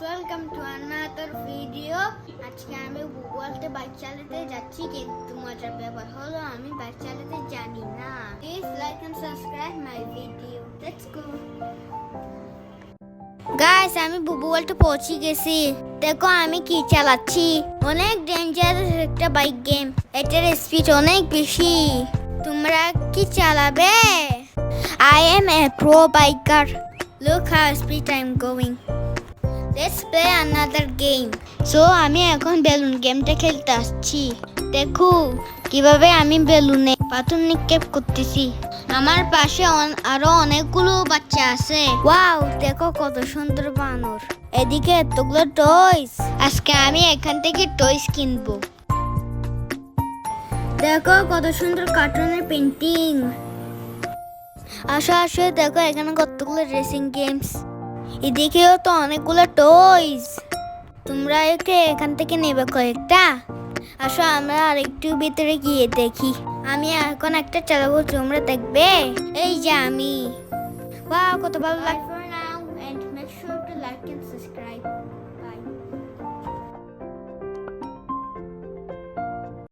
Welcome to another video. আজকে আমি গুগলতে bike চালাতে যাচ্ছি, কিন্তু মজার ব্যাপার হলো আমি বাইক চালাতে জানি না। Please like and subscribe my video. Let's go guys, আমি বুবুয়ালতে পৌঁছে গেছি। দেখো আমি কি চালাচ্ছি, অনেক ডেঞ্জারাস একটা বাইক গেম। এটার স্পিড অনেক বেশি। তোমরা কি চালাবে? I am a pro biker. Look how speed I'm going. Let's play another game. So আমি এখন বেলুন গেমটা খেলতে আসছি। দেখো কিভাবে আমি বেলুনে পাথর নিক্ষেপ করতেছি। আমার পাশে আরো অনেকগুলো বাচ্চা আছে। ওয়াও, দেখো কত সুন্দর বানর। এদিকে এতগুলো টয়স। আজকে আমি এখান থেকে টয়স কিনবো। দেখো কত সুন্দর কার্টুনের পেন্টিং। আসো আসো, দেখো এখানে কতগুলো রেসিং গেমস। এদিকেও তো অনেকগুলো টয়স। তোমরা এখান থেকে নেবে কয়েকটা। আসো আমরা আরেকটু ভিতরে গিয়ে দেখি। আমি এখন একটা চালাবো, তোমরা দেখবে। এই যে আমি। ওয়াও, কত ভালো লাগছে।